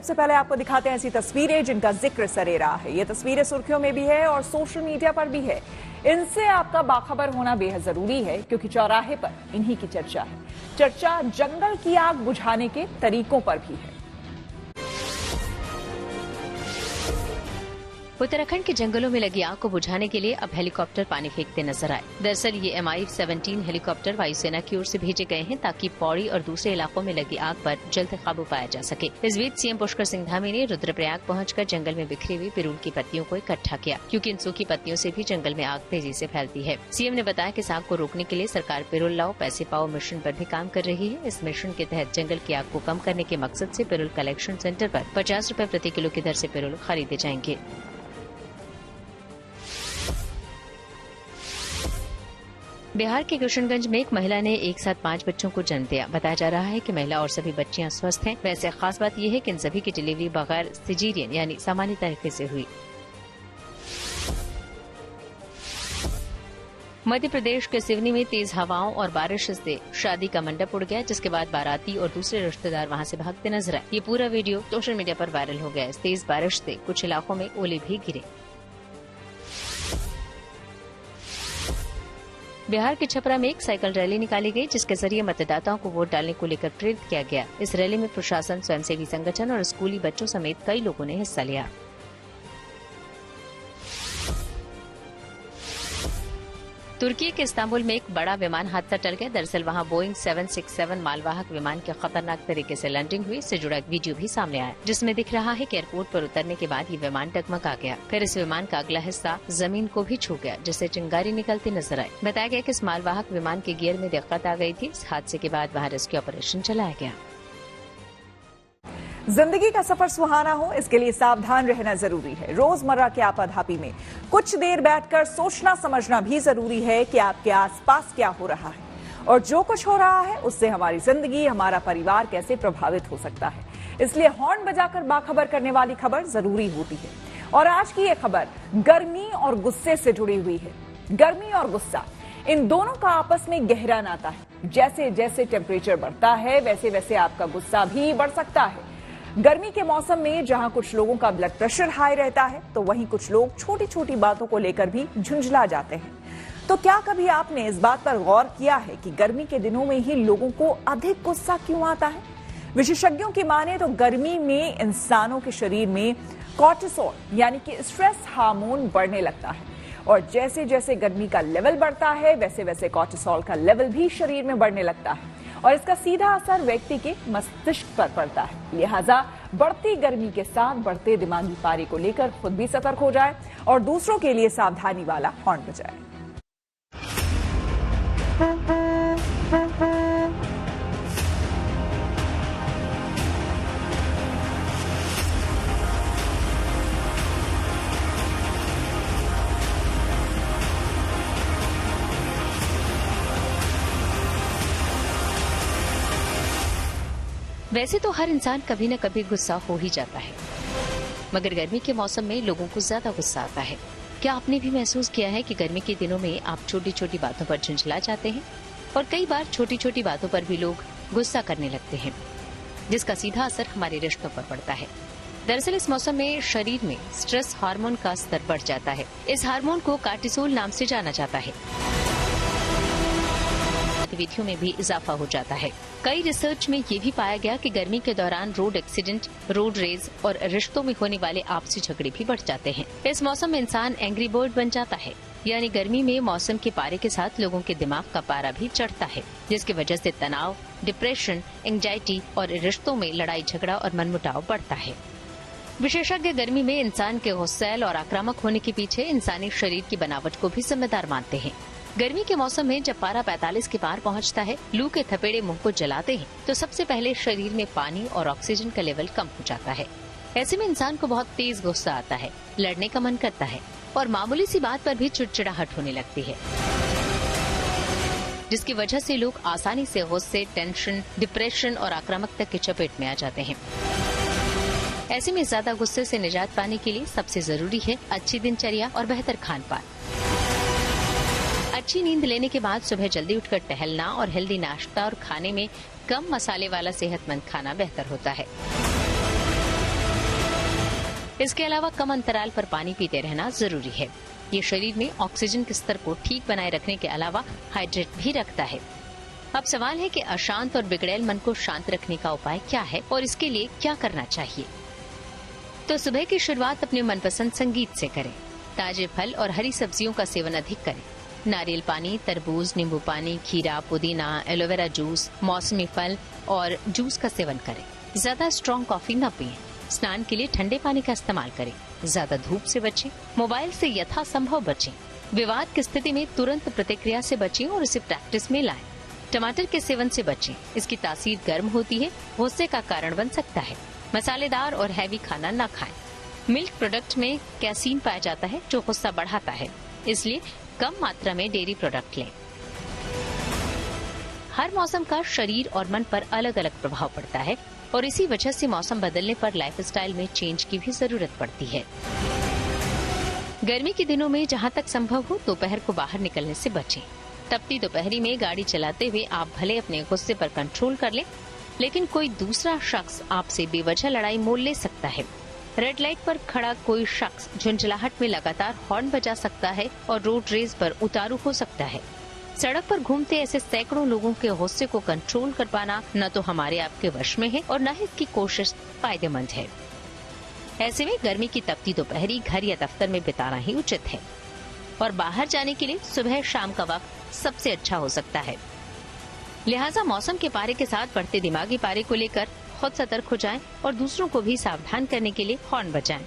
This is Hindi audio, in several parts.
सबसे पहले आपको दिखाते हैं ऐसी तस्वीरें जिनका जिक्र सरे रहा है। ये तस्वीरें सुर्खियों में भी है और सोशल मीडिया पर भी है। इनसे आपका बाखबर होना बेहद जरूरी है क्योंकि चौराहे पर इन्हीं की चर्चा है। चर्चा जंगल की आग बुझाने के तरीकों पर भी है। उत्तराखंड के जंगलों में लगी आग को बुझाने के लिए अब हेलीकॉप्टर पानी फेंकते नजर आए। दरअसल ये MI-17 हेलीकॉप्टर वायुसेना की ओर से भेजे गए हैं ताकि पौड़ी और दूसरे इलाकों में लगी आग पर जल्द काबू पाया जा सके। इस बीच सीएम पुष्कर सिंह धामी ने रुद्रप्रयाग पहुंचकर जंगल में बिखरी हुई पिरूल की पत्तियों को इकट्ठा किया, क्योंकि इन सूखी पत्तियों से भी जंगल में आग तेजी से फैलती है। सीएम ने बताया कि इस आग को रोकने के लिए सरकार पिरूल लाओ पैसे पाओ मिशन पर भी काम कर रही है। इस मिशन के तहत जंगल की आग को कम करने के मकसद से पिरूल कलेक्शन सेंटर पर 50 रुपए प्रति किलो की दर से पिरूल खरीदे जाएंगे। बिहार के किशनगंज में एक महिला ने एक साथ 5 बच्चों को जन्म दिया। बताया जा रहा है कि महिला और सभी बच्चियां स्वस्थ हैं। वैसे खास बात यह है कि इन सभी की डिलीवरी बगैर सिजेरियन यानी सामान्य तरीके से हुई। मध्य प्रदेश के सिवनी में तेज हवाओं और बारिश से शादी का मंडप उड़ गया, जिसके बाद बाराती और दूसरे रिश्तेदार वहां से भागते नजर आए। ये पूरा वीडियो सोशल मीडिया पर वायरल हो गया। इस तेज बारिश से कुछ इलाकों में ओले भी गिरे। बिहार के छपरा में एक साइकिल रैली निकाली गई, जिसके जरिए मतदाताओं को वोट डालने को लेकर प्रेरित किया गया। इस रैली में प्रशासन, स्वयंसेवी संगठन और स्कूली बच्चों समेत कई लोगों ने हिस्सा लिया। तुर्की के इस्तांबुल में एक बड़ा विमान हादसा टल गया। दरअसल वहां बोइंग 767 मालवाहक विमान की खतरनाक तरीके से लैंडिंग हुई। इससे जुड़ा एक वीडियो भी सामने आया, जिसमें दिख रहा है कि एयरपोर्ट पर उतरने के बाद ये विमान डगमगा गया। फिर इस विमान का अगला हिस्सा जमीन को भी छू गया, जिससे चिंगारी निकलती नजर आई। बताया गया कि इस मालवाहक विमान के गियर में दिक्कत आ गई थी। इस हादसे के बाद वहाँ रेस्क्यू ऑपरेशन चलाया गया। जिंदगी का सफर सुहाना हो, इसके लिए सावधान रहना जरूरी है। रोजमर्रा के आपाधापी में कुछ देर बैठकर सोचना समझना भी जरूरी है कि आपके आसपास क्या हो रहा है और जो कुछ हो रहा है उससे हमारी जिंदगी, हमारा परिवार कैसे प्रभावित हो सकता है। इसलिए हॉर्न बजाकर बाखबर करने वाली खबर जरूरी होती है। और आज की ये खबर गर्मी और गुस्से से जुड़ी हुई है। गर्मी और गुस्सा, इन दोनों का आपस में गहरा नाता है। जैसे जैसे टेम्परेचर बढ़ता है वैसे वैसे आपका गुस्सा भी बढ़ सकता है। गर्मी के मौसम में जहां कुछ लोगों का ब्लड प्रेशर हाई रहता है, तो वहीं कुछ लोग छोटी छोटी बातों को लेकर भी झुंझला जाते हैं। तो क्या कभी आपने इस बात पर गौर किया है कि गर्मी के दिनों में ही लोगों को अधिक गुस्सा क्यों आता है? विशेषज्ञों की माने तो गर्मी में इंसानों के शरीर में कॉर्टिसोल यानी कि स्ट्रेस हार्मोन बढ़ने लगता है, और जैसे जैसे गर्मी का लेवल बढ़ता है वैसे वैसे कॉर्टिसोल का लेवल भी शरीर में बढ़ने लगता है, और इसका सीधा असर व्यक्ति के मस्तिष्क पर पड़ता है। लिहाजा बढ़ती गर्मी के साथ बढ़ते दिमागी पारे को लेकर खुद भी सतर्क हो जाए और दूसरों के लिए सावधानी वाला हॉर्न बजाए। वैसे तो हर इंसान कभी न कभी गुस्सा हो ही जाता है, मगर गर्मी के मौसम में लोगों को ज्यादा गुस्सा आता है। क्या आपने भी महसूस किया है कि गर्मी के दिनों में आप छोटी छोटी बातों पर झुंझला जाते हैं और कई बार छोटी छोटी बातों पर भी लोग गुस्सा करने लगते हैं, जिसका सीधा असर हमारे रिश्तों पर पड़ता है। दरअसल इस मौसम में शरीर में स्ट्रेस हार्मोन का स्तर बढ़ जाता है। इस हार्मोन को कॉर्टिसोल नाम से जाना जाता है। गतिविधियों में भी इजाफा हो जाता है। कई रिसर्च में ये भी पाया गया कि गर्मी के दौरान रोड एक्सीडेंट, रोड रेज और रिश्तों में होने वाले आपसी झगड़े भी बढ़ जाते हैं। इस मौसम में इंसान एंग्री बर्ड बन जाता है, यानी गर्मी में मौसम के पारे के साथ लोगों के दिमाग का पारा भी चढ़ता है, जिसकी वजह से तनाव, डिप्रेशन, एंग्जाइटी और रिश्तों में लड़ाई झगड़ा और मनमुटाव बढ़ता है। विशेषज्ञ गर्मी में इंसान के गुस्सैल और आक्रामक होने के पीछे इंसानी शरीर की बनावट को भी जिम्मेदार मानते हैं। गर्मी के मौसम में जब पारा 45 के पार पहुंचता है, लू के थपेड़े मुंह को जलाते हैं, तो सबसे पहले शरीर में पानी और ऑक्सीजन का लेवल कम हो जाता है। ऐसे में इंसान को बहुत तेज गुस्सा आता है, लड़ने का मन करता है और मामूली सी बात पर भी चिड़चिड़ाहट होने लगती है, जिसकी वजह से लोग आसानी से गुस्से, टेंशन, डिप्रेशन और आक्रामकता की चपेट में आ जाते हैं। ऐसे में ज्यादा गुस्से से निजात पाने के लिए सबसे जरूरी है अच्छी दिनचर्या और बेहतर खान पान। अच्छी नींद लेने के बाद सुबह जल्दी उठकर टहलना और हेल्दी नाश्ता और खाने में कम मसाले वाला सेहतमंद खाना बेहतर होता है। इसके अलावा कम अंतराल पर पानी पीते रहना जरूरी है। ये शरीर में ऑक्सीजन के स्तर को ठीक बनाए रखने के अलावा हाइड्रेट भी रखता है। अब सवाल है कि अशांत और बिगड़ैल मन को शांत रखने का उपाय क्या है और इसके लिए क्या करना चाहिए। तो सुबह की शुरुआत अपने मनपसंद संगीत से करें। ताजे फल और हरी सब्जियों का सेवन अधिक करें। नारियल पानी, तरबूज, नींबू पानी, खीरा, पुदीना, एलोवेरा जूस, मौसमी फल और जूस का सेवन करें। ज्यादा स्ट्रॉन्ग कॉफी न पिएं। स्नान के लिए ठंडे पानी का इस्तेमाल करें। ज्यादा धूप से बचें। मोबाइल से यथासंभव बचें। विवाद की स्थिति में तुरंत प्रतिक्रिया से बचें और इसे प्रैक्टिस में लाएं। टमाटर के सेवन से बचें। इसकी तासीर गर्म होती है, गुस्से का कारण बन सकता है। मसालेदार और हैवी खाना न खाएं। मिल्क प्रोडक्ट में कैसीन पाया जाता है जो गुस्सा बढ़ाता है, इसलिए कम मात्रा में डेयरी प्रोडक्ट लें। हर मौसम का शरीर और मन पर अलग अलग प्रभाव पड़ता है और इसी वजह से मौसम बदलने पर लाइफस्टाइल में चेंज की भी जरूरत पड़ती है। गर्मी के दिनों में जहां तक संभव हो दोपहर को बाहर निकलने से बचें। तपती दोपहरी में गाड़ी चलाते हुए आप भले अपने गुस्से पर कंट्रोल कर लें, लेकिन कोई दूसरा शख्स आपसे बेवजह लड़ाई मोल ले सकता है। रेड लाइट पर खड़ा कोई शख्स झुंझलाहट में लगातार हॉर्न बजा सकता है और रोड रेस पर उतारू हो सकता है। सड़क पर घूमते ऐसे सैकड़ों लोगों के गुस्से को कंट्रोल कर पाना न तो हमारे आपके वश में है और न ही इसकी कोशिश फायदेमंद है। ऐसे में गर्मी की तपती दोपहरी घर या दफ्तर में बिताना ही उचित है और बाहर जाने के लिए सुबह शाम का वक्त सबसे अच्छा हो सकता है। लिहाजा मौसम के पारे के साथ बढ़ते दिमागी पारे को लेकर खुद सतर्क हो जाएं और दूसरों को भी सावधान करने के लिए हॉर्न बजाएं।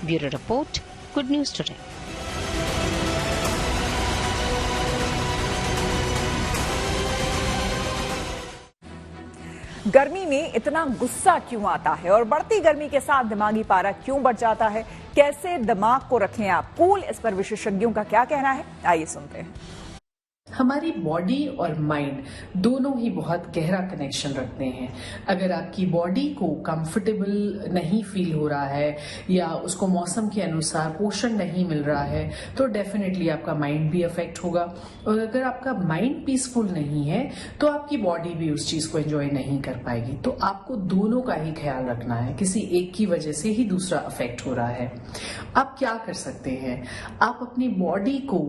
Bureau report, good news today. गर्मी में इतना गुस्सा क्यों आता है और बढ़ती गर्मी के साथ दिमागी पारा क्यों बढ़ जाता है? कैसे दिमाग को रखें आप कूल? इस पर विशेषज्ञों का क्या कहना है, आइए सुनते हैं। हमारी बॉडी और माइंड दोनों ही बहुत गहरा कनेक्शन रखते हैं। अगर आपकी बॉडी को कंफर्टेबल नहीं फील हो रहा है या उसको मौसम के अनुसार पोषण नहीं मिल रहा है तो डेफिनेटली आपका माइंड भी अफेक्ट होगा, और अगर आपका माइंड पीसफुल नहीं है तो आपकी बॉडी भी उस चीज को एंजॉय नहीं कर पाएगी। तो आपको दोनों का ही ख्याल रखना है, किसी एक की वजह से ही दूसरा अफेक्ट हो रहा है। आप क्या कर सकते हैं? आप अपनी बॉडी को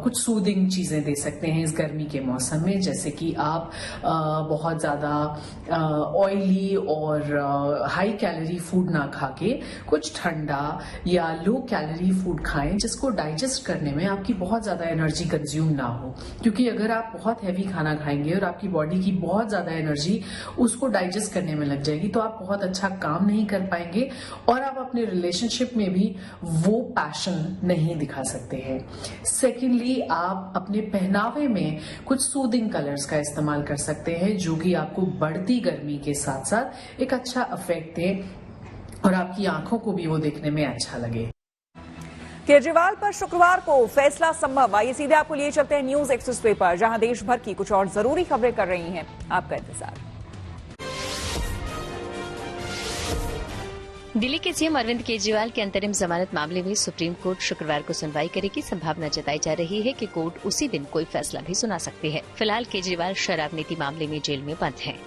कुछ सूदिंग चीजें दे सकते हैं इस गर्मी के मौसम में, जैसे कि आप बहुत ज्यादा ऑयली और हाई कैलोरी फूड ना खा के कुछ ठंडा या लो कैलोरी फूड खाएं जिसको डाइजेस्ट करने में आपकी बहुत ज्यादा एनर्जी कंज्यूम ना हो, क्योंकि अगर आप बहुत हैवी खाना खाएंगे और आपकी बॉडी की बहुत ज्यादा एनर्जी उसको डाइजेस्ट करने में लग जाएगी तो आप बहुत अच्छा काम नहीं कर पाएंगे और आप अपने रिलेशनशिप में भी वो पैशन नहीं दिखा सकते हैं। सेकेंडली, आप अपने पहनावे में कुछ सूदिंग कलर्स का इस्तेमाल कर सकते हैं जो कि आपको बढ़ती गर्मी के साथ साथ एक अच्छा इफेक्ट दे और आपकी आंखों को भी वो देखने में अच्छा लगे। केजरीवाल पर शुक्रवार को फैसला संभव। आइए सीधे आपको लिए चलते हैं न्यूज एक्सप्रेस वे पर, जहां देश भर की कुछ और जरूरी खबरें कर रही हैं आपका इंतजार। दिल्ली के सीएम अरविंद केजरीवाल के अंतरिम जमानत मामले में सुप्रीम कोर्ट शुक्रवार को सुनवाई करेगी। संभावना जताई जा रही है कि कोर्ट उसी दिन कोई फैसला भी सुना सकती है। फिलहाल केजरीवाल शराब नीति मामले में जेल में बंद हैं।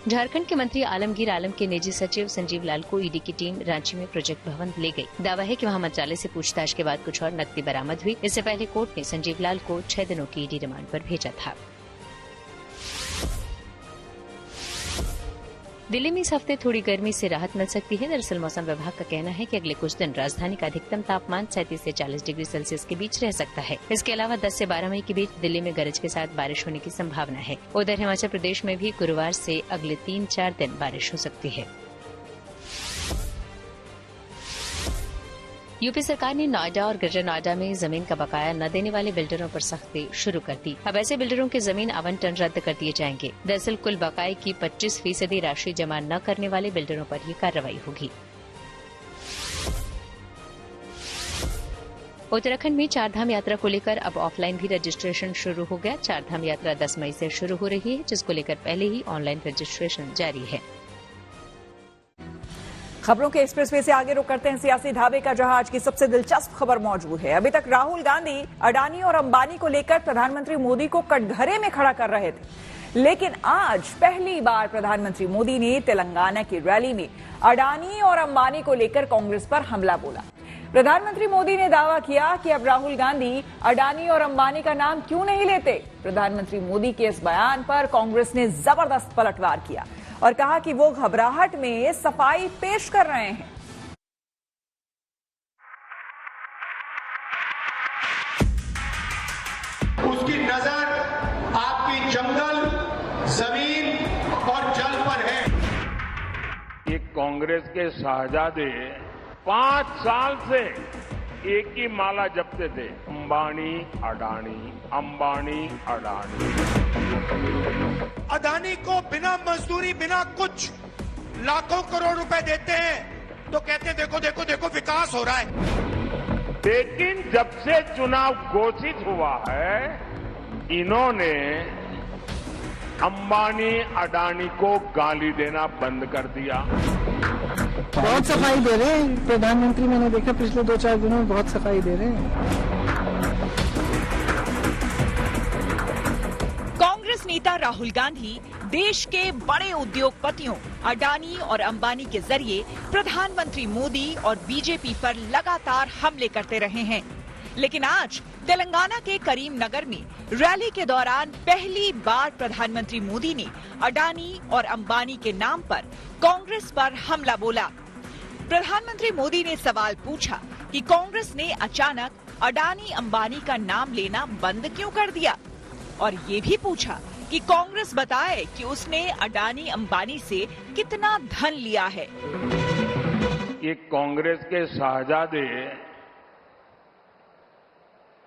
झारखंड के मंत्री आलमगीर आलम के निजी सचिव संजीव लाल को ईडी की टीम रांची में प्रोजेक्ट भवन ले गई। दावा है कि वहां मंत्रालय से पूछताछ के बाद कुछ और नकदी बरामद हुई। इससे पहले कोर्ट ने संजीव लाल को 6 दिनों की ईडी रिमांड पर भेजा था। दिल्ली में इस हफ्ते थोड़ी गर्मी से राहत मिल सकती है। दरअसल मौसम विभाग का कहना है कि अगले कुछ दिन राजधानी का अधिकतम तापमान 37 से 40 डिग्री सेल्सियस के बीच रह सकता है। इसके अलावा 10 से 12 मई के बीच दिल्ली में गरज के साथ बारिश होने की संभावना है। उधर हिमाचल प्रदेश में भी गुरुवार से अगले 3-4 दिन बारिश हो सकती है। यूपी सरकार ने नोएडा और ग्रेटर नोएडा में जमीन का बकाया न देने वाले बिल्डरों पर सख्ती शुरू कर दी। अब ऐसे बिल्डरों के जमीन आवंटन रद्द कर दिए जाएंगे। दरअसल कुल बकाये की 25% राशि जमा न करने वाले बिल्डरों पर ही कार्रवाई होगी। उत्तराखंड में चारधाम यात्रा को लेकर अब ऑफलाइन भी रजिस्ट्रेशन शुरू हो गया। चारधाम यात्रा 10 मई से शुरू हो रही है, जिसको लेकर पहले ही ऑनलाइन रजिस्ट्रेशन जारी है। खबरों के एक्सप्रेसवे से आगे रुक करते हैं सियासी ढाबे का, जहां आज की सबसे दिलचस्प खबर मौजूद है। अभी तक राहुल गांधी अडानी और अंबानी को लेकर प्रधानमंत्री मोदी को कटघरे में खड़ा कर रहे थे, लेकिन आज पहली बार प्रधानमंत्री मोदी ने तेलंगाना की रैली में अडानी और अंबानी को लेकर कांग्रेस पर हमला बोला। प्रधानमंत्री मोदी ने दावा किया कि अब राहुल गांधी अडानी और अंबानी का नाम क्यों नहीं लेते। प्रधानमंत्री मोदी के इस बयान पर कांग्रेस ने जबरदस्त पलटवार किया और कहा कि वो घबराहट में सफाई पेश कर रहे हैं। उसकी नजर आपकी जंगल, जमीन और जल पर है। ये कांग्रेस के शहजादे 5 साल से एक ही माला जपते थे, अंबानी अडानी, अंबानी अडानी। अडानी को बिना मजदूरी, बिना कुछ लाखों करोड़ रुपए देते हैं तो कहते हैं देखो देखो देखो विकास हो रहा है। लेकिन जब से चुनाव घोषित हुआ है, इन्होंने अंबानी अडानी को गाली देना बंद कर दिया। बहुत सफाई दे रहे हैं प्रधानमंत्री, मैंने देखा पिछले 2-4 दिनों में बहुत सफाई दे रहे हैं। कांग्रेस नेता राहुल गांधी देश के बड़े उद्योगपतियों अडानी और अंबानी के जरिए प्रधानमंत्री मोदी और बीजेपी पर लगातार हमले करते रहे हैं, लेकिन आज तेलंगाना के करीमनगर में रैली के दौरान पहली बार प्रधानमंत्री मोदी ने अडानी और अंबानी के नाम पर कांग्रेस पर हमला बोला। प्रधानमंत्री मोदी ने सवाल पूछा कि कांग्रेस ने अचानक अडानी अंबानी का नाम लेना बंद क्यों कर दिया, और ये भी पूछा कि कांग्रेस बताए कि उसने अडानी अंबानी से कितना धन लिया है। ये कांग्रेस के शहजादे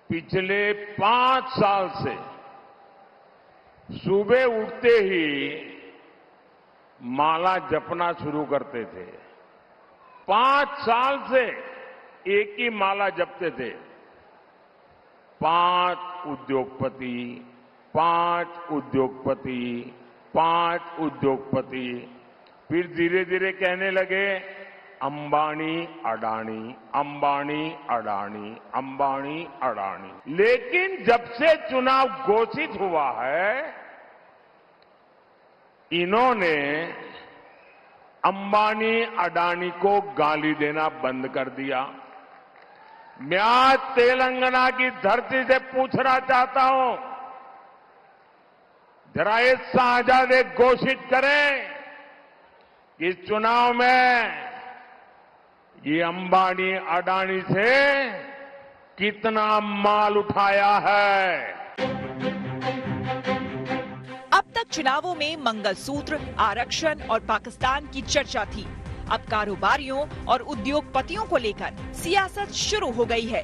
पिछले 5 साल से सुबह उठते ही माला जपना शुरू करते थे। 5 साल से एक ही माला जपते थे। 5 उद्योगपति, 5 उद्योगपति, 5 उद्योगपति, फिर धीरे धीरे कहने लगे अंबानी अडानी, अंबानी अडानी, अंबानी अडानी। लेकिन जब से चुनाव घोषित हुआ है, इन्होंने अंबानी अडानी को गाली देना बंद कर दिया। मैं आज तेलंगाना की धरती से पूछना चाहता हूं, जरा ये शहजादे घोषित करें कि इस चुनाव में ये अंबानी अडानी से कितना माल उठाया है। अब तक चुनावों में मंगलसूत्र, आरक्षण और पाकिस्तान की चर्चा थी। अब कारोबारियों और उद्योगपतियों को लेकर सियासत शुरू हो गई है।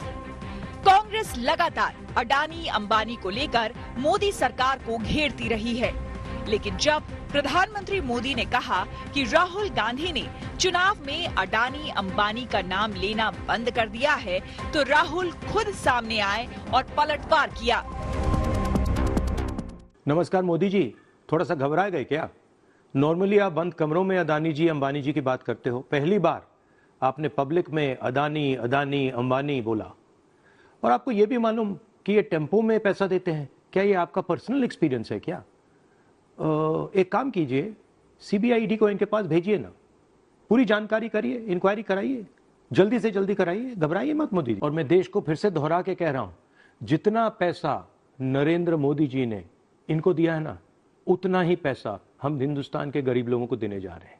कांग्रेस लगातार अडानी अंबानी को लेकर मोदी सरकार को घेरती रही है, लेकिन जब प्रधानमंत्री मोदी ने कहा कि राहुल गांधी ने चुनाव में अडानी अंबानी का नाम लेना बंद कर दिया है, तो राहुल खुद सामने आए और पलटवार किया। नमस्कार मोदी जी, थोड़ा सा घबराए गए क्या? नॉर्मली आप बंद कमरों में अडानी जी अंबानी जी की बात करते हो, पहली बार आपने पब्लिक में अडानी अडानी अंबानी बोला। और आपको ये भी मालूम कि ये टेम्पो में पैसा देते हैं, क्या ये आपका पर्सनल एक्सपीरियंस है क्या? एक काम कीजिए, सीबीआईडी को इनके पास भेजिए ना, पूरी जानकारी करिए, इंक्वायरी कराइए, जल्दी से जल्दी कराइए, घबराइए मत मोदी जी। और मैं देश को फिर से दोहरा के कह रहा हूं, जितना पैसा नरेंद्र मोदी जी ने इनको दिया है ना, उतना ही पैसा हम हिंदुस्तान के गरीब लोगों को देने जा रहे हैं।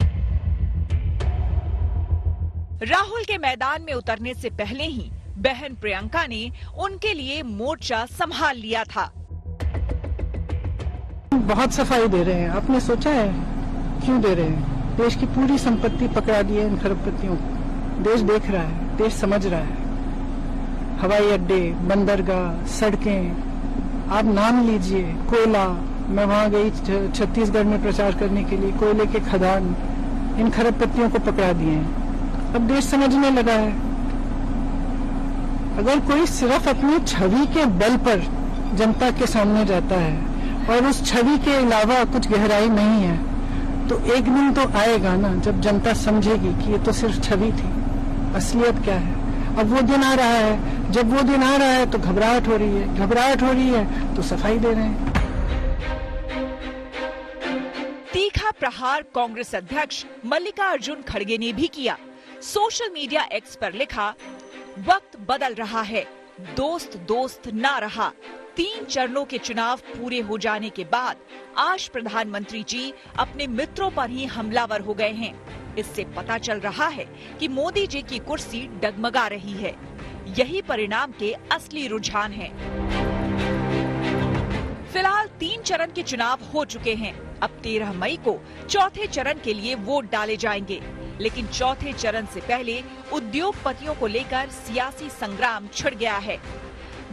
राहुल के मैदान में उतरने से पहले ही बहन प्रियंका ने उनके लिए मोर्चा संभाल लिया था। बहुत सफाई दे रहे हैं, आपने सोचा है क्यों दे रहे हैं? देश की पूरी संपत्ति पकड़ा दी है इन खरबपतियों को। देश देख रहा है, देश समझ रहा है। हवाई अड्डे, बंदरगाह, सड़कें, आप नाम लीजिए, कोयला। मैं वहां गई छत्तीसगढ़ में प्रचार करने के लिए, कोयले के खदान इन खरबपतियों को पकड़ा दिए हैं। अब देश समझने लगा है। अगर कोई सिर्फ अपनी छवि के बल पर जनता के सामने जाता है और उस छवि के अलावा कुछ गहराई नहीं है, तो एक दिन तो आएगा ना जब जनता समझेगी कि ये तो सिर्फ छवि थी, असलियत क्या है। अब वो दिन आ रहा है, जब वो दिन आ रहा है तो घबराहट हो रही है, घबराहट हो रही है तो सफाई दे रहे हैं। तीखा प्रहार कांग्रेस अध्यक्ष मल्लिकार्जुन खड़गे ने भी किया। सोशल मीडिया एक्स पर लिखा, वक्त बदल रहा है, दोस्त दोस्त ना रहा। 3 चरणों के चुनाव पूरे हो जाने के बाद आज प्रधानमंत्री जी अपने मित्रों पर ही हमलावर हो गए हैं। इससे पता चल रहा है कि मोदी जी की कुर्सी डगमगा रही है। यही परिणाम के असली रुझान हैं। फिलहाल 3 चरण के चुनाव हो चुके हैं। अब 13 मई को चौथे चरण के लिए वोट डाले जाएंगे, लेकिन चौथे चरण से पहले उद्योगपतियों को लेकर सियासी संग्राम छिड़ गया है।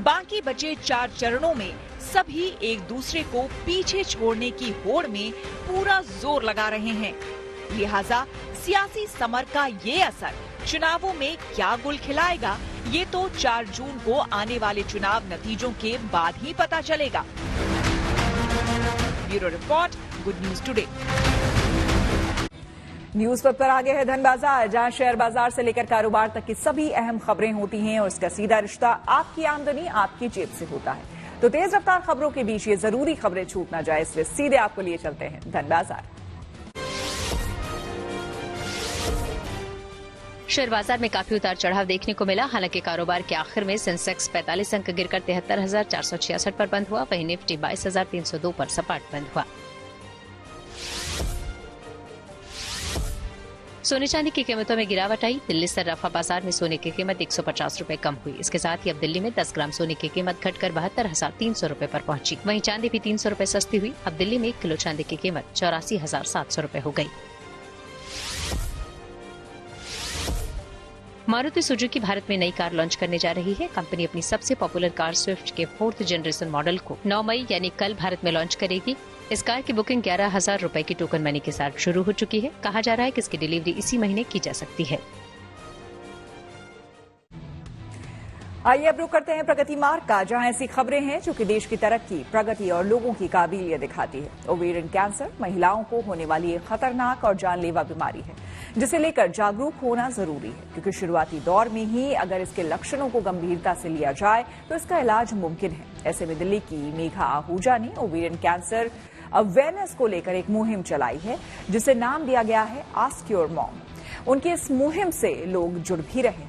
बाकी बचे 4 चरणों में सभी एक दूसरे को पीछे छोड़ने की होड़ में पूरा जोर लगा रहे हैं। लिहाजा सियासी समर का ये असर चुनावों में क्या गुल खिलाएगा, ये तो 4 जून को आने वाले चुनाव नतीजों के बाद ही पता चलेगा। Bureau report, good news today. News पर आगे है धन बाजार, जहां शेयर बाजार से लेकर कारोबार तक की सभी अहम खबरें होती हैं और इसका सीधा रिश्ता आपकी आमदनी आपकी जेब से होता है। तो तेज रफ्तार खबरों के बीच ये जरूरी खबरें छूट ना जाए, इसलिए सीधे आपको लिए चलते हैं धन बाजार। शेयर बाजार में काफी उतार चढ़ाव देखने को मिला। हालांकि कारोबार के आखिर में सेंसेक्स 45 अंक गिरकर 73,466 पर बंद हुआ, वहीं निफ्टी 22,302 पर सपाट बंद हुआ। सोने चांदी की कीमतों में गिरावट आई। दिल्ली सर्राफा बाजार में सोने की कीमत 150 रुपए कम हुई। इसके साथ ही अब दिल्ली में 10 ग्राम सोने की कीमत घटकर 72,300 रुपए पर पहुंची। वहीं चांदी भी 300 रुपए सस्ती हुई। अब दिल्ली में 1 किलो चांदी की कीमत 84,700 रुपए हो गई। मारुति सुजुकी भारत में नई कार लॉन्च करने जा रही है। कंपनी अपनी सबसे पॉपुलर कार स्विफ्ट के 4th जनरेशन मॉडल को 9 मई यानी कल भारत में लॉन्च करेगी। इस कार की बुकिंग 11,000 रुपए की टोकन मनी के साथ शुरू हो चुकी है। कहा जा रहा है कि इसकी डिलीवरी इसी महीने की जा सकती है। आइए अब रुक करते हैं प्रगति मार्ग का, जहां ऐसी खबरें हैं जो कि देश की तरक्की, प्रगति और लोगों की काबिलियत दिखाती है। ओवेरियन कैंसर महिलाओं को होने वाली एक खतरनाक और जानलेवा बीमारी है, जिसे लेकर जागरूक होना जरूरी है, क्योंकि शुरुआती दौर में ही अगर इसके लक्षणों को गंभीरता से लिया जाए तो इसका इलाज मुमकिन है। ऐसे में दिल्ली की मेघा आहूजा ने ओवेरियन कैंसर अवेयरनेस को लेकर एक मुहिम चलाई है, जिसे नाम दिया गया है आस्क योर मॉम। उनकी इस मुहिम से लोग जुड़ भी रहे।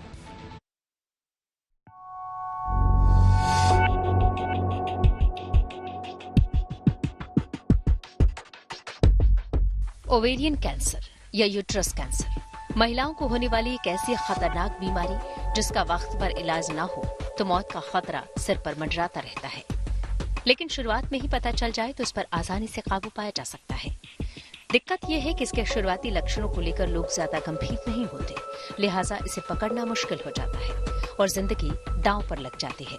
ओवेरियन कैंसर या यूट्रस कैंसर महिलाओं को होने वाली एक ऐसी खतरनाक बीमारी जिसका वक्त पर इलाज ना हो तो मौत का खतरा सिर पर मंडराता रहता है। लेकिन शुरुआत में ही पता चल जाए तो इस पर आसानी से काबू पाया जा सकता है। दिक्कत यह है कि इसके शुरुआती लक्षणों को लेकर लोग ज्यादा गंभीर नहीं होते, लिहाजा इसे पकड़ना मुश्किल हो जाता है और जिंदगी दांव पर लग जाती है।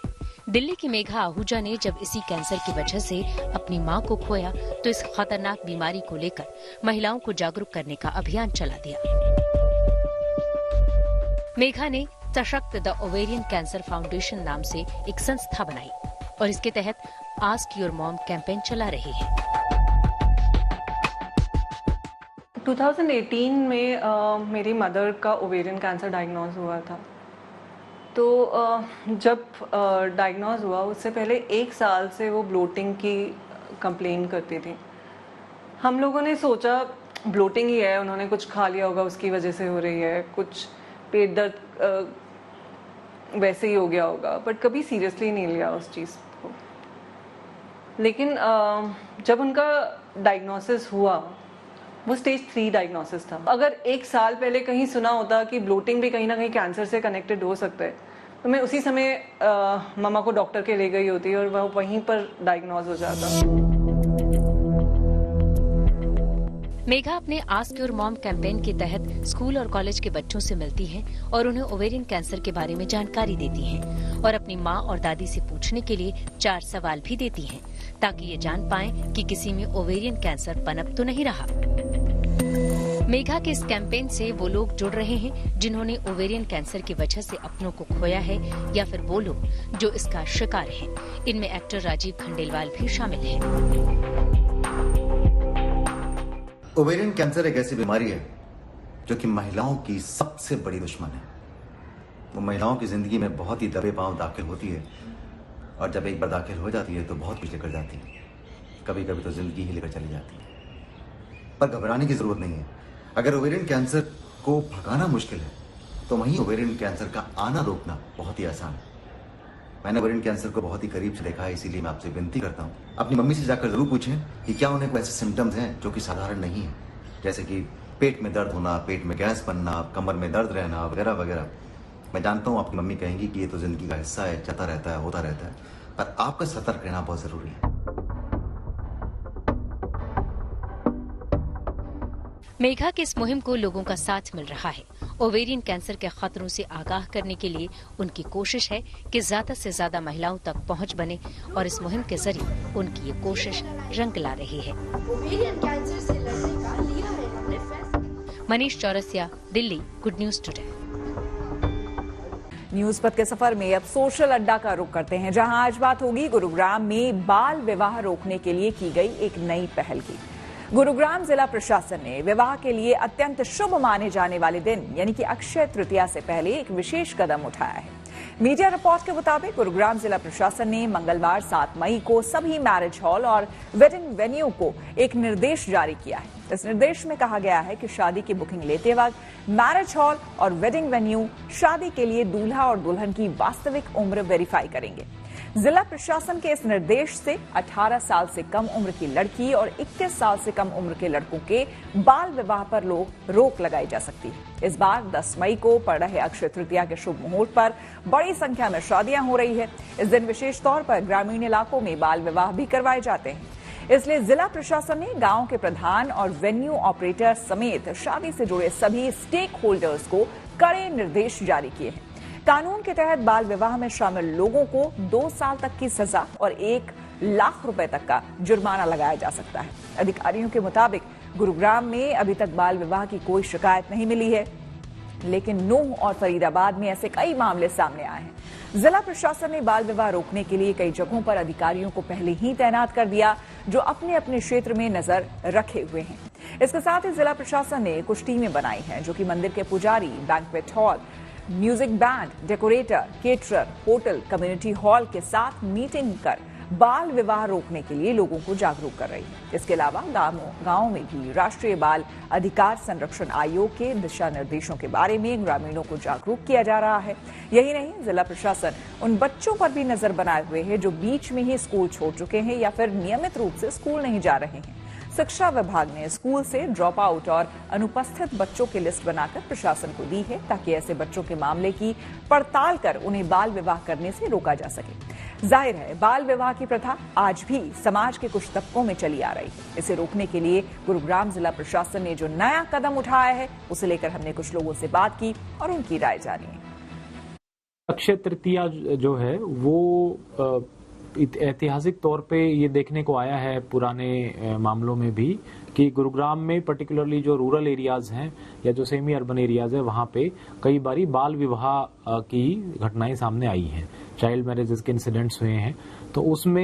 दिल्ली की मेघा आहूजा ने जब इसी कैंसर की वजह से अपनी मां को खोया तो इस खतरनाक बीमारी को लेकर महिलाओं को जागरूक करने का अभियान चला दिया। मेघा ने सशक्त द ओवेरियन कैंसर फाउंडेशन नाम से एक संस्था बनाई और इसके तहत आस्क योर मॉम कैंपेन चला रही है। 2018 में मेरी मदर का ओवेरियन कैंसर डायग्नोज हुआ था। तो जब डायग्नोज हुआ उससे पहले 1 साल से वो ब्लोटिंग की कंप्लेन करती थी। हम लोगों ने सोचा ब्लोटिंग ही है, उन्होंने कुछ खा लिया होगा उसकी वजह से हो रही है, कुछ पेट दर्द वैसे ही हो गया होगा, बट कभी सीरियसली नहीं लिया उस चीज़ को। लेकिन जब उनका डायग्नोसिस हुआ वो स्टेज 3 डायग्नोसिस था। अगर 1 साल पहले कहीं सुना होता कि ब्लोटिंग भी कहीं ना कहीं कैंसर से कनेक्टेड हो सकता है तो मैं उसी समय मामा को डॉक्टर के ले गई होती और वह वहीं पर डायग्नोज हो जाता। मेघा अपने आस्क योर मॉम कैंपेन के तहत स्कूल और कॉलेज के बच्चों से मिलती हैं और उन्हें ओवेरियन कैंसर के बारे में जानकारी देती हैं और अपनी मां और दादी से पूछने के लिए 4 सवाल भी देती हैं ताकि ये जान पाएं कि किसी में ओवेरियन कैंसर पनप तो नहीं रहा। मेघा के इस कैंपेन से वो लोग जुड़ रहे हैं जिन्होंने ओवेरियन कैंसर की वजह से अपनों को खोया है या फिर वो लोग जो इसका शिकार हैं। इनमें एक्टर राजीव खंडेलवाल भी शामिल है। ओवेरियन कैंसर एक ऐसी बीमारी है जो कि महिलाओं की सबसे बड़ी दुश्मन है। वो महिलाओं की जिंदगी में बहुत ही दबे पांव दाखिल होती है और जब एक बार दाखिल हो जाती है तो बहुत कुछ लेकर जाती है, कभी कभी तो जिंदगी ही लेकर चली जाती है। पर घबराने की जरूरत नहीं है। अगर ओवेरियन कैंसर को भगाना मुश्किल है तो वहीं ओवेरियन कैंसर का आना रोकना बहुत ही आसान है। मैंने ओवेरियन कैंसर को बहुत ही करीब से देखा है, इसीलिए मैं आपसे विनती करता हूँ अपनी मम्मी से जाकर जरूर पूछें कि क्या उन्हें कोई ऐसे सिम्टम्स हैं जो कि साधारण नहीं है, जैसे कि पेट में दर्द होना, पेट में गैस बनना, कमर में दर्द रहना वगैरह वगैरह। मैं जानता हूँ आपकी मम्मी कहेंगी कि ये तो जिंदगी का हिस्सा है, चलता रहता है, होता रहता है, पर आपका सतर्क रहना बहुत जरूरी है। मेघा की इस मुहिम को लोगों का साथ मिल रहा है। ओवेरियन कैंसर के खतरों से आगाह करने के लिए उनकी कोशिश है कि ज्यादा से ज्यादा महिलाओं तक पहुंच बने और इस मुहिम के जरिए उनकी ये कोशिश रंग ला रही है। ओवेरियन कैंसर से लड़ने का लिया है हमने फैसला। Manish Chaurasia, Delhi, good news today. News पथ के सफर में अब सोशल अड्डा का रुख करते हैं, जहां आज बात होगी गुरुग्राम में बाल विवाह रोकने के लिए की गई एक नई पहल की। गुरुग्राम जिला प्रशासन ने विवाह के लिए अत्यंत शुभ माने जाने वाले दिन यानी कि अक्षय तृतीया से पहले एक विशेष कदम उठाया है। मीडिया रिपोर्ट के मुताबिक गुरुग्राम जिला प्रशासन ने मंगलवार 7 मई को सभी मैरिज हॉल और वेडिंग वेन्यू को एक निर्देश जारी किया है। इस निर्देश में कहा गया है कि शादी की बुकिंग लेते वक्त मैरिज हॉल और वेडिंग वेन्यू शादी के लिए दूल्हा और दुल्हन की वास्तविक उम्र वेरीफाई करेंगे। जिला प्रशासन के इस निर्देश से 18 साल से कम उम्र की लड़की और 21 साल से कम उम्र के लड़कों के बाल विवाह पर रोक लगाई जा सकती है। इस बार 10 मई को पड़ रहे अक्षय तृतीया के शुभ मुहूर्त पर बड़ी संख्या में शादियां हो रही है। इस दिन विशेष तौर पर ग्रामीण इलाकों में बाल विवाह भी करवाए जाते हैं। इसलिए जिला प्रशासन ने गांव के प्रधान और वेन्यू ऑपरेटर समेत शादी से जुड़े सभी स्टेक होल्डर्स को कड़े निर्देश जारी किए हैं। कानून के तहत बाल विवाह में शामिल लोगों को 2 साल तक की सजा और 1 लाख रुपए तक का जुर्माना लगाया जा सकता है। अधिकारियों के मुताबिक गुरुग्राम में अभी तक बाल विवाह की कोई शिकायत नहीं मिली है, लेकिन नूंह और फरीदाबाद में ऐसे कई मामले सामने आए हैं। जिला प्रशासन ने बाल विवाह रोकने के लिए कई जगहों पर अधिकारियों को पहले ही तैनात कर दिया, जो अपने अपने क्षेत्र में नजर रखे हुए हैं। इसके साथ ही जिला प्रशासन ने कुछ टीमें बनाई हैं, जो कि मंदिर के पुजारी, banquet hall, music band, decorator, caterer, hotel, community hall के साथ मीटिंग कर बाल विवाह रोकने के लिए लोगों को जागरूक कर रही है। इसके अलावा गांवों में भी राष्ट्रीय बाल अधिकार संरक्षण आयोग के दिशा निर्देशों के बारे में ग्रामीणों को जागरूक किया जा रहा है। यही नहीं, जिला प्रशासन उन बच्चों पर भी नजर बनाए हुए है जो बीच में ही स्कूल छोड़ चुके हैं या फिर नियमित रूप से स्कूल नहीं जा रहे हैं। शिक्षा विभाग ने स्कूल से ड्रॉप आउट और अनुपस्थित बच्चों की लिस्ट बनाकर प्रशासन को दी है, ताकि ऐसे बच्चों के मामले की पड़ताल कर उन्हें बाल विवाह करने से रोका जा सके। जाहिर है, बाल विवाह की प्रथा आज भी समाज के कुछ तबकों में चली आ रही है। इसे रोकने के लिए गुरुग्राम जिला प्रशासन ने जो नया कदम उठाया है, उसे लेकर हमने कुछ लोगों से बात की और उनकी राय जानी। अक्षय तृतीया जो है वो ऐतिहासिक तौर पे ये देखने को आया है पुराने मामलों में भी कि गुरुग्राम में पर्टिकुलरली जो रूरल एरियाज हैं या जो सेमी अर्बन एरियाज है, वहाँ पे कई बारी बाल विवाह की घटनाएं सामने आई हैं, चाइल्ड मैरिजेस के इंसिडेंट्स हुए हैं। तो उसमें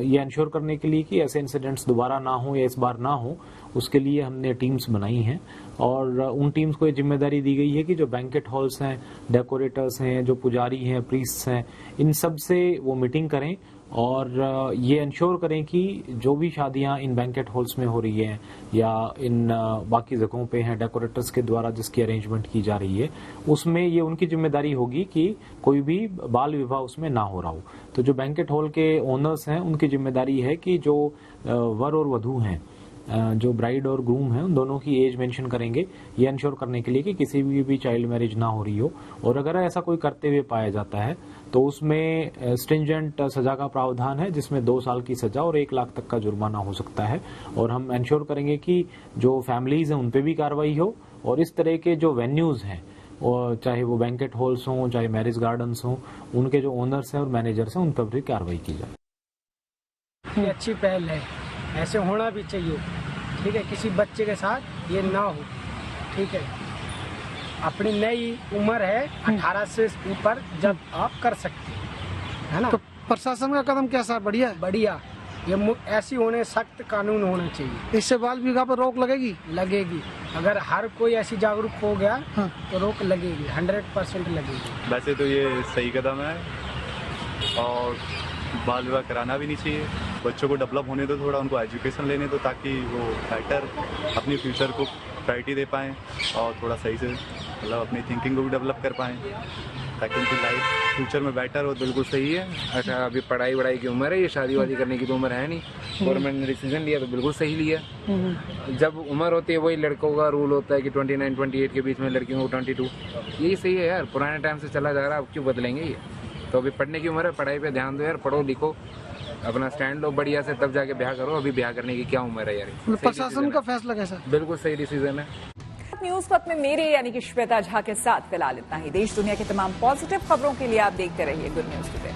ये इंश्योर करने के लिए कि ऐसे इंसिडेंट्स दोबारा ना हो या इस बार ना हो, उसके लिए हमने टीम्स बनाई हैं और उन टीम्स को ये जिम्मेदारी दी गई है कि जो बैंकेट हॉल्स हैं, डेकोरेटर्स हैं, जो पुजारी हैं, प्रीस्ट्स हैं, इन सब से वो मीटिंग करें और ये इंश्योर करें कि जो भी शादियां इन बैंकेट हॉल्स में हो रही हैं या इन बाकी जगहों पे हैं डेकोरेटर्स के द्वारा जिसकी अरेंजमेंट की जा रही है, उसमें ये उनकी जिम्मेदारी होगी कि कोई भी बाल विवाह उसमें ना हो रहा हो। तो जो बैंकेट हॉल के ओनर्स हैं, उनकी जिम्मेदारी है कि जो वर और वधू हैं, जो ब्राइड और ग्रूम हैं, उन दोनों की एज मेंशन करेंगे, ये इंश्योर करने के लिए कि किसी भी चाइल्ड मैरिज ना हो रही हो। और अगर ऐसा कोई करते हुए पाया जाता है तो उसमें स्ट्रिंजेंट सजा का प्रावधान है, जिसमें 2 साल की सजा और 1 लाख तक का जुर्माना हो सकता है। और हम इंश्योर करेंगे कि जो फैमिलीज हैं उन पे भी कार्रवाई हो और इस तरह के जो वेन्यूज हैं, और चाहे वो बैंकेट हॉल्स हों, चाहे मैरिज गार्डन्स हों, उनके जो ओनर्स हैं और मैनेजर्स हैं, उन पर भी कार्रवाई की जाए। ये अच्छी पहल है, ऐसे होना भी चाहिए। ठीक है, किसी बच्चे के साथ ये ना हो। ठीक है, अपनी नई उम्र है 18 से ऊपर, जब आप कर सकते हैं, है ना। तो प्रशासन का कदम कैसा? बढ़िया बढ़िया। ये ऐसी होने सख्त कानून होना चाहिए। इससे बाल विवाह पर रोक लगेगी? लगेगी। अगर हर कोई ऐसी जागरूक हो गया तो रोक लगेगी, 100% लगेगी। वैसे तो ये सही कदम है और बाल विवाह कराना भी नहीं चाहिए। बच्चों को डेवलप होने दो, थोड़ा उनको एजुकेशन लेने दो ताकि वो बेटर अपनी फ्यूचर को प्रायोरिटी दे पाएँ और थोड़ा सही से मतलब अपनी थिंकिंग को भी डेवलप कर पाएँ ताकि उनकी लाइफ फ्यूचर में बेटर हो। बिल्कुल सही है। अच्छा, अभी पढ़ाई वढ़ाई की उम्र है, ये शादी वादी करने की तो उम्र है नहीं। गवर्नमेंट ने डिसीजन लिया तो बिल्कुल सही लिया। जब उम्र होती है वही लड़कों का रूल होता है कि 29-28 के बीच में, लड़कियों को 22। यही सही है यार, पुराने टाइम से चला जा रहा है, अब क्यों बदलेंगे ये। तो अभी पढ़ने की उम्र है, पढ़ाई पे ध्यान दो यार, पढ़ो लिखो, अपना स्टैंड लो बढ़िया से, तब जाके ब्याह करो। अभी ब्याह करने की क्या उम्र है यार। प्रशासन का फैसला कैसा? बिल्कुल सही डिसीजन है। न्यूज पथ में मेरे यानी कि श्वेता झा के साथ फिलहाल इतना ही। देश दुनिया की तमाम पॉजिटिव खबरों के लिए आप देखते रहिए गुड न्यूज टुडे।